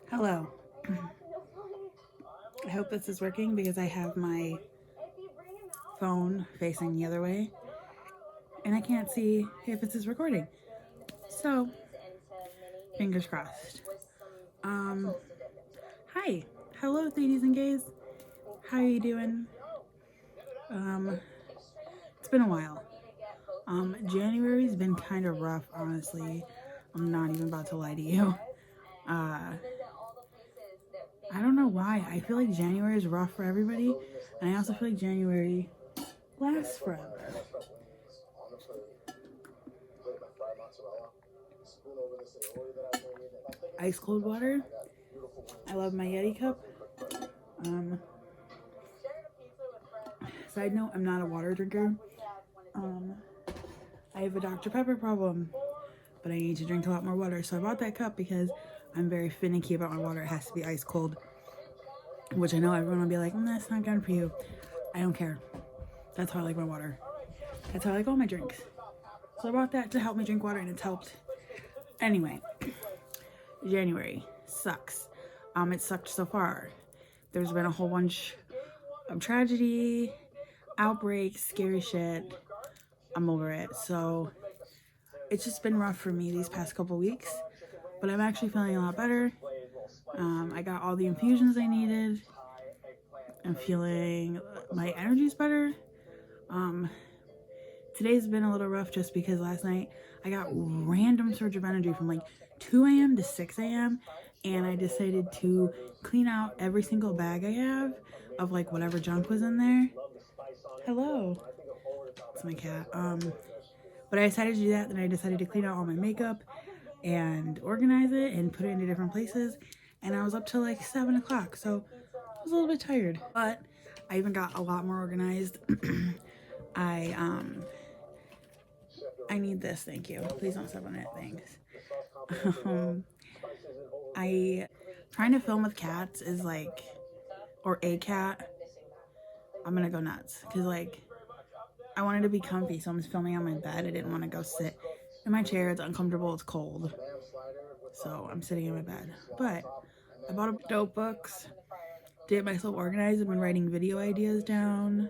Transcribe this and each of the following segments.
Hello. I hope this is working because I have my phone facing the other way and I can't see if this is recording. So, fingers crossed. Hi. Hello, ladies and gays. How are you doing? It's been a while. January's been kind of rough, honestly. I'm not even about to lie to you. I don't know why. I feel like January is rough for everybody, and I also feel like January lasts forever. Ice cold water. I love my Yeti cup. Side note, I'm not a water drinker. I have a Dr. Pepper problem, but I need to drink a lot more water. So I bought that cup because I'm very finicky about my water. It has to be ice cold, which I know everyone will be like, that's not good for you. I don't care. That's how I like my water. That's how I like all my drinks. So I bought that to help me drink water, and it's helped. Anyway, January sucks. It sucked so far. There's been a whole bunch of tragedy, outbreaks, scary shit. I'm over it. So it's just been rough for me these past couple weeks, but I'm actually feeling a lot better. I got all the infusions I needed. I'm feeling my energy's better. Today's been a little rough just because last night I got random surge of energy from like 2 a.m. to 6 a.m. and I decided to clean out every single bag I have of like whatever junk was in there. Hello. It's my cat. But I decided to do that. Then I decided to clean out all my makeup and organize it and put it into different places. And I was up till like 7 o'clock, so I was a little bit tired. But I even got a lot more organized. I need this, thank you. Please don't step on it, thanks. Trying to film with cats is like, or a cat, I'm gonna go nuts. Cause like, I wanted to be comfy, so I'm just filming on my bed. I didn't want to go sit in my chair. It's uncomfortable, it's cold. So I'm sitting in my bed. But I bought up notebooks, get myself organized. I've been writing video ideas down.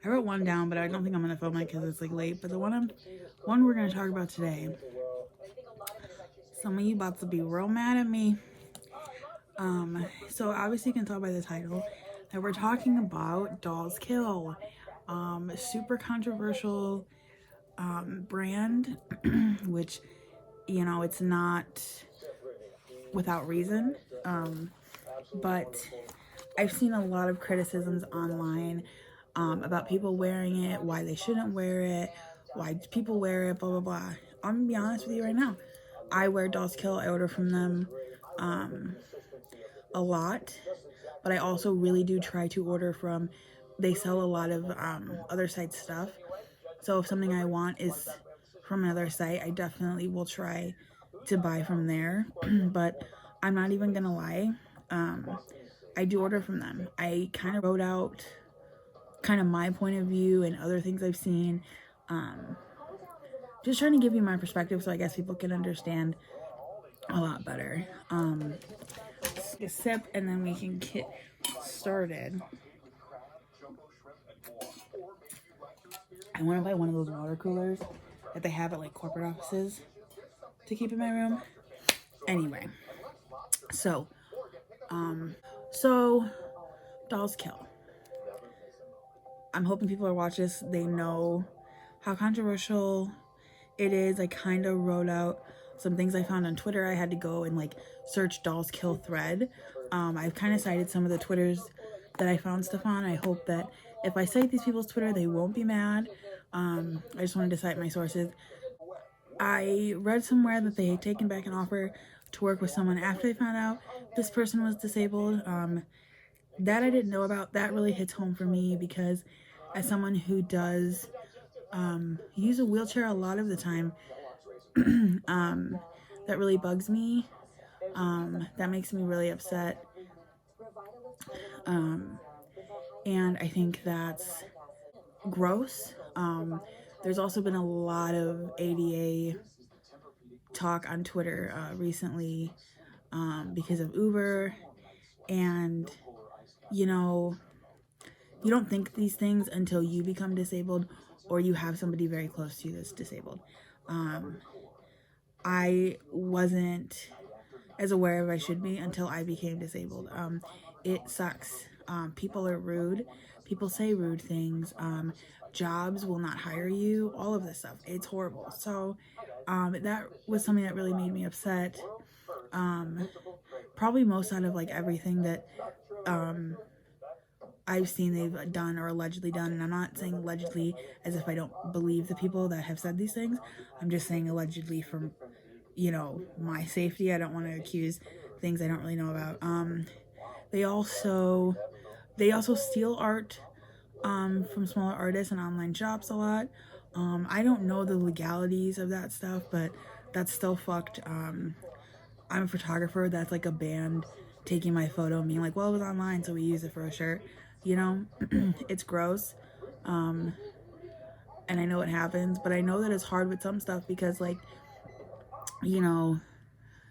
I wrote one down, but I don't think I'm gonna film it because it's like late. But the one we're gonna talk about today, some of you about to be real mad at me. So obviously you can tell by the title that we're talking about Dollskill, super controversial brand, which, you know, it's not without reason, but I've seen a lot of criticisms online about people wearing it, why they shouldn't wear it, why people wear it, blah blah blah. I'm gonna be honest with you right now. I wear Dollskill. I order from them a lot, but I also really do try to order from, they sell a lot of other site stuff. So if something I want is from another site, I definitely will try to buy from there. But I'm not even gonna lie, I do order from them. I kind of wrote out kind of my point of view and other things I've seen, just trying to give you my perspective so I guess people can understand a lot better. A sip and then we can get started. I want to buy one of those water coolers that they have at like corporate offices to keep in my room. Anyway, so Dollskill. I'm hoping people who watch this, they know how controversial it is. I kind of wrote out some things I found on Twitter. I had to go and like search Dollskill thread. I've kind of cited some of the Twitters that I found stuff on. I hope that if I cite these people's Twitter, they won't be mad. I just wanted to cite my sources. I read somewhere that they had taken back an offer to work with someone after they found out this person was disabled. That I didn't know about. That really hits home for me because as someone who does use a wheelchair a lot of the time, that really bugs me. That makes me really upset. And I think that's gross. There's also been a lot of ADA talk on Twitter recently because of Uber, and you know, you don't think these things until you become disabled or you have somebody very close to you that's disabled. I wasn't as aware of I should be until I became disabled. It sucks. People are rude. People say rude things. Jobs will not hire you. All of this stuff. It's horrible. So that was something that really made me upset. Probably most out of like everything that I've seen they've done or allegedly done. And I'm not saying allegedly as if I don't believe the people that have said these things. I'm just saying allegedly from, you know, my safety. I don't want to accuse things I don't really know about. They also steal art from smaller artists and online shops a lot. I don't know the legalities of that stuff, but that's still fucked. I'm a photographer. That's like a band taking my photo and being like, well, it was online, so we use it for a shirt. You know, it's gross. And I know it happens, but I know that it's hard with some stuff because, like, you know,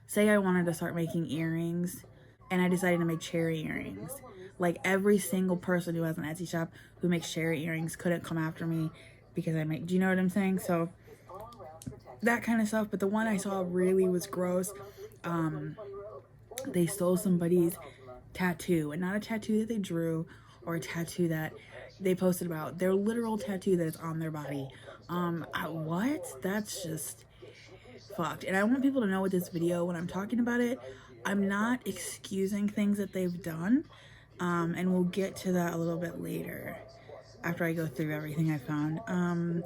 say I wanted to start making earrings and I decided to make cherry earrings. Like, every single person who has an Etsy shop who makes cherry earrings couldn't come after me because I make, do you know what I'm saying? So that kind of stuff. But the one I saw really was gross. They stole somebody's tattoo, and not a tattoo that they drew or a tattoo that they posted about, their literal tattoo that is on their body. What? That's just fucked. And I want people to know with this video, when I'm talking about it, I'm not excusing things that they've done, and we'll get to that a little bit later after I go through everything I found.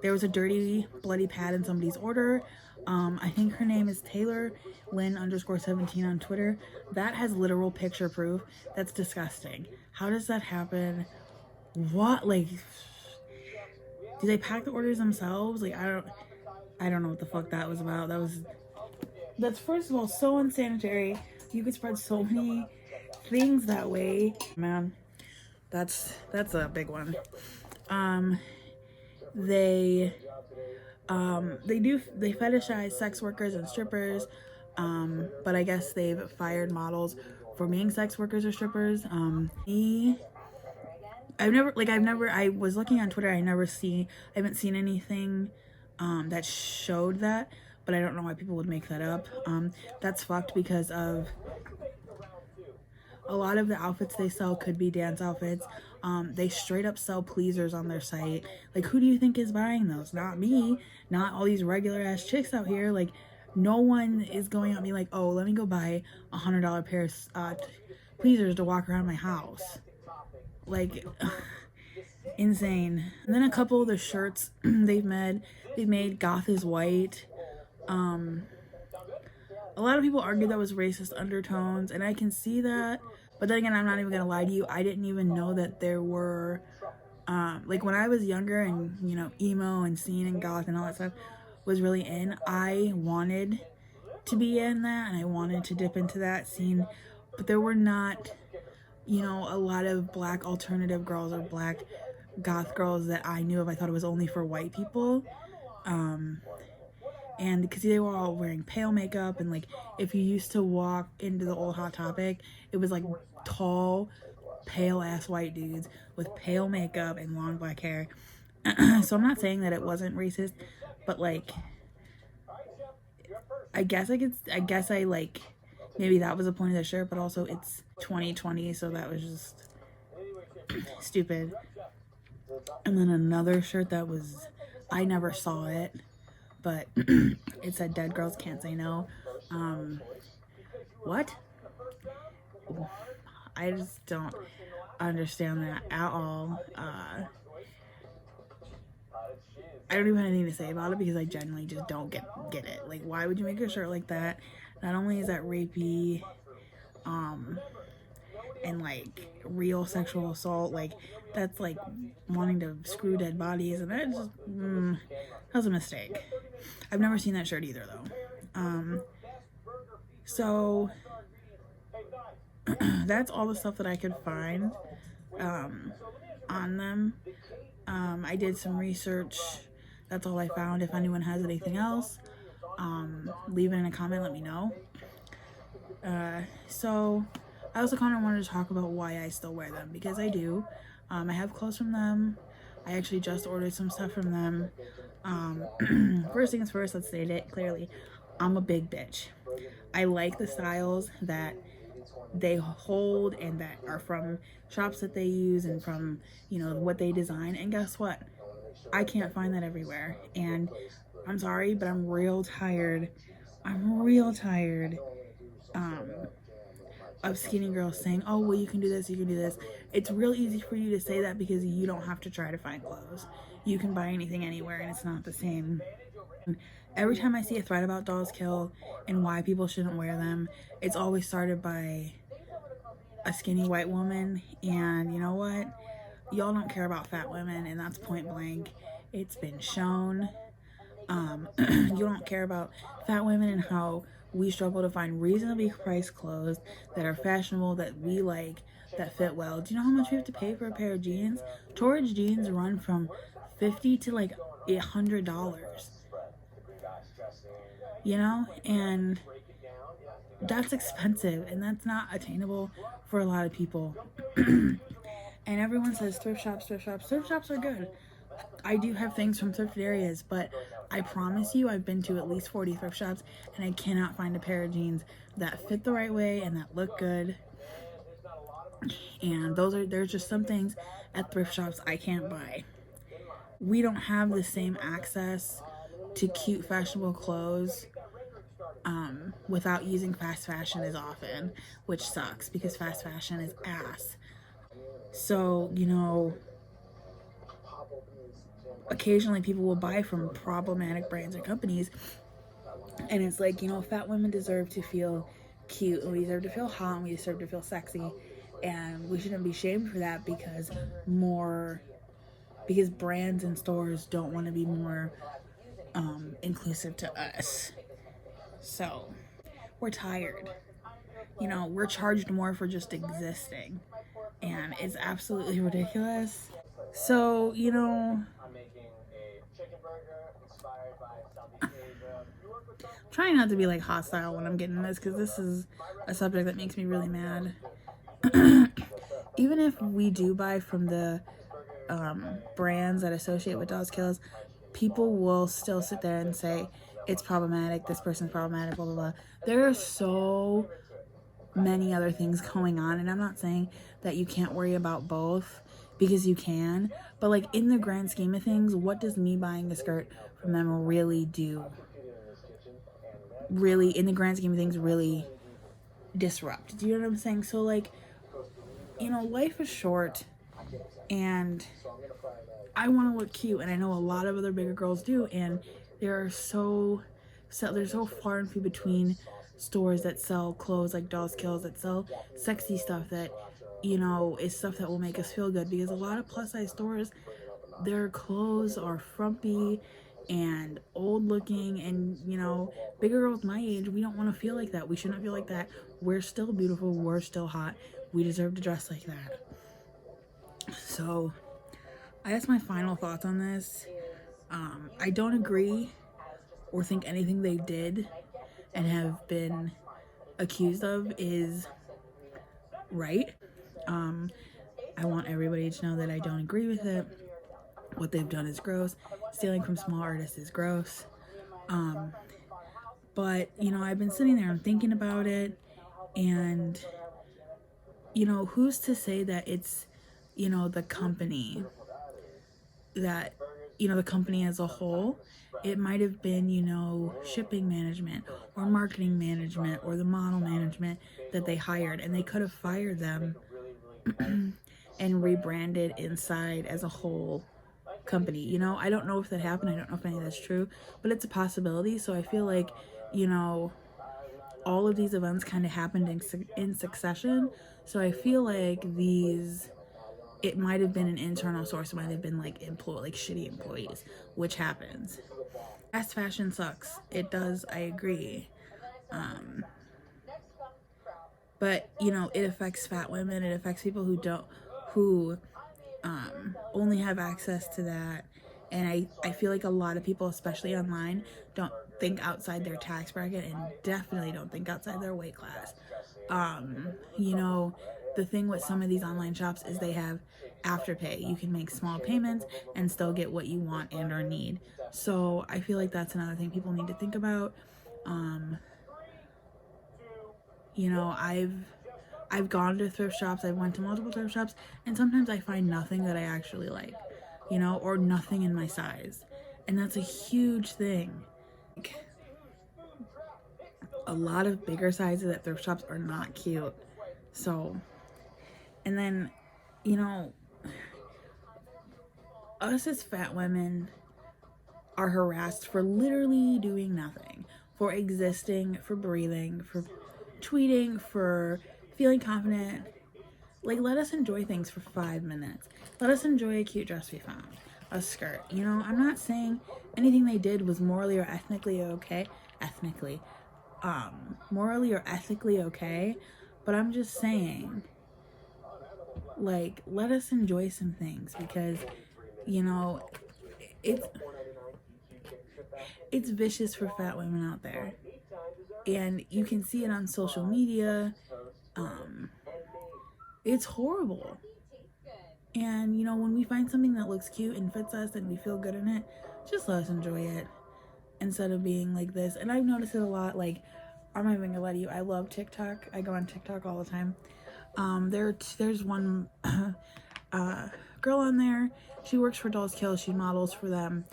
There was a dirty, bloody pad in somebody's order. I think her name is Taylor Lynn _17 on Twitter. That has literal picture proof. That's disgusting. How does that happen? What? Like, do they pack the orders themselves? Like, I don't know what the fuck that was about. That's first of all so unsanitary. You could spread so many things that way. Man, that's a big one. They fetishize sex workers and strippers, but I guess they've fired models for being sex workers or strippers. I was looking on Twitter, I haven't seen anything that showed that, but I don't know why people would make that up. That's fucked because of a lot of the outfits they sell could be dance outfits. They straight up sell pleasers on their site. Like, who do you think is buying those? Not me. Not all these regular ass chicks out here. Like, no one is going out and being like, oh, let me go buy $100 pair of pleasers to walk around my house. Like, insane. And then a couple of the shirts they've made goth is white. A lot of people argue that was racist undertones, and I can see that. But then again, I'm not even gonna lie to you, I didn't even know that there were, like, when I was younger and, you know, emo and scene and goth and all that stuff was really in, I wanted to be in that and I wanted to dip into that scene, but there were not, you know, a lot of black alternative girls or black goth girls that I knew of. I thought it was only for white people. And because they were all wearing pale makeup, and like, if you used to walk into the old Hot Topic, it was like tall, pale ass white dudes with pale makeup and long black hair. So I'm not saying that it wasn't racist, but like, I guess I like, maybe that was the point of the shirt, but also it's 2020, so that was just stupid. And then another shirt that was, I never saw it, but it said dead girls can't say no. What? I just don't understand that at all. I don't even have anything to say about it because I genuinely just don't get it. Like, why would you make a shirt like that? Not only is that rapey, and like real sexual assault, like that's like wanting to screw dead bodies, and that just that was a mistake. I've never seen that shirt either though. So that's all the stuff that I could find on them. I did some research. That's all I found. If anyone has anything else, leave it in a comment, let me know. So I also kind of wanted to talk about why I still wear them, because I do. I have clothes from them. I actually just ordered some stuff from them. First things first, let's state it clearly. I'm a big bitch. I like the styles that they hold and that are from shops that they use and from, you know, what they design. And guess what? I can't find that everywhere. And I'm sorry, but I'm real tired. I'm real tired um, of skinny girls saying, oh, well, you can do this, you can do this. It's real easy for you to say that because you don't have to try to find clothes. You can buy anything anywhere and it's not the same. Every time I see a thread about Dollskill and why people shouldn't wear them, it's always started by a skinny white woman. And you know what? Y'all don't care about fat women, and that's point blank. It's been shown. You don't care about fat women and how we struggle to find reasonably priced clothes that are fashionable, that we like, that fit well. Do you know how much we have to pay for a pair of jeans? Torrid jeans run from $50 to like $100. You know, and that's expensive, and that's not attainable for a lot of people. And everyone says thrift shops, thrift shops. Thrift shops are good. I do have things from thrifted areas, but I promise you I've been to at least 40 thrift shops and I cannot find a pair of jeans that fit the right way and that look good. And there's just some things at thrift shops I can't buy. We don't have the same access to cute fashionable clothes without using fast fashion as often, which sucks because fast fashion is ass. So, you know, occasionally people will buy from problematic brands or companies, and it's like, you know, fat women deserve to feel cute, and we deserve to feel hot, and we deserve to feel sexy, and we shouldn't be shamed for that because brands and stores don't want to be more inclusive to us. So we're tired. You know, we're charged more for just existing, and it's absolutely ridiculous. So, you know, trying not to be like hostile when I'm getting this, because this is a subject that makes me really mad. Even if we do buy from the brands that associate with Dollskills, people will still sit there and say it's problematic, this person's problematic, blah blah blah. There are so many other things going on, and I'm not saying that you can't worry about both, because you can, but like in the grand scheme of things, what does me buying a skirt from them really do? Really, in the grand scheme of things, really disrupt? Do you know what I'm saying? So like, you know, life is short, and I want to look cute, and I know a lot of other bigger girls do, and there's so far and few between stores that sell clothes like Dollskills, that sell sexy stuff that, you know, is stuff that will make us feel good, because a lot of plus size stores, their clothes are frumpy and old looking, and you know, bigger girls my age, we don't want to feel like that. We shouldn't feel like that. We're still beautiful, we're still hot, we deserve to dress like that. So I guess my final thoughts on this, I don't agree or think anything they did and have been accused of is right. I want everybody to know that I don't agree with it. What they've done is gross. Stealing from small artists is gross. But, you know, I've been sitting there and thinking about it, and, you know, who's to say that it's, you know, the company that, you know, the company as a whole. It might have been, you know, shipping management or marketing management or the model management that they hired, and they could have fired them and rebranded inside as a whole company. You know, I don't know if that happened. I don't know if any of that's true, but it's a possibility. So I feel like, you know, all of these events kind of happened in succession. So I feel like it might have been an internal source. It might have been like shitty employees, which happens. Fast fashion sucks. It does. I agree. But you know, it affects fat women. It affects people who only have access to that, And I feel like a lot of people, especially online, don't think outside their tax bracket and definitely don't think outside their weight class. You know, the thing with some of these online shops is they have afterpay. You can make small payments and still get what you want and or need. So I feel like that's another thing people need to think about. You know, I've gone to thrift shops, I've went to multiple thrift shops, and sometimes I find nothing that I actually like, you know, or nothing in my size. And that's a huge thing. A lot of bigger sizes at thrift shops are not cute. So, and then, you know, us as fat women are harassed for literally doing nothing, for existing, for breathing, for tweeting, for feeling confident. Like, let us enjoy things for 5 minutes. Let us enjoy a cute dress we found, a skirt. You know, I'm not saying anything they did was morally or ethnically okay. Morally or ethically okay. But I'm just saying, like, let us enjoy some things because, you know, it's vicious for fat women out there. And you can see it on social media. It's horrible. And, you know, when we find something that looks cute and fits us and we feel good in it, just let us enjoy it instead of being like this. And I've noticed it a lot. Like, I'm not even gonna lie to you, I love TikTok. I go on TikTok all the time. There's one girl on there. She works for Dollskill. She models for them.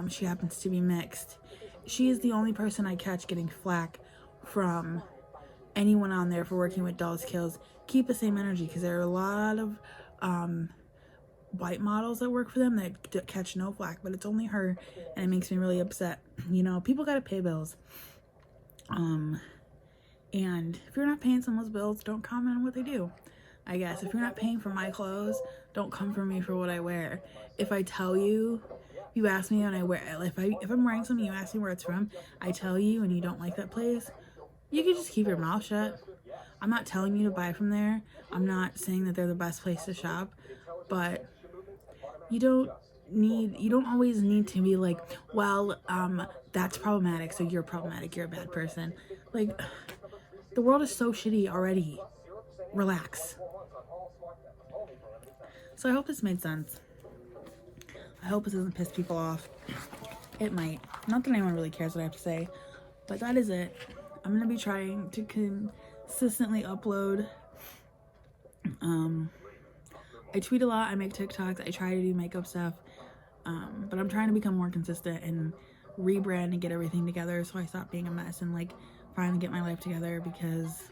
She happens to be mixed. She is the only person I catch getting flack from anyone on there for working with Dollskills. Keep the same energy, because there are a lot of white models that work for them that catch no flack, but it's only her, and it makes me really upset. You know, people gotta pay bills. And if you're not paying someone's bills, don't comment on what they do. I guess if you're not paying for my clothes, don't come for me for what I wear. If I tell you, you ask me and I wear, if I'm wearing something, you ask me where it's from, I tell you and you don't like that place, you can just keep your mouth shut. I'm not telling you to buy from there. I'm not saying that they're the best place to shop, but you don't always need to be like, well, that's problematic, so you're problematic, you're a bad person. Like, the world is so shitty already. Relax. So I hope this made sense. I hope this doesn't piss people off. It might. Not that anyone really cares what I have to say, but that is it. I'm gonna be trying to consistently upload. I tweet a lot, I make TikToks, I try to do makeup stuff, but I'm trying to become more consistent and rebrand and get everything together so I stop being a mess and like finally get my life together, because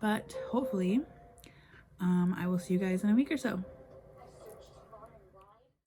but hopefully I will see you guys in a week or so.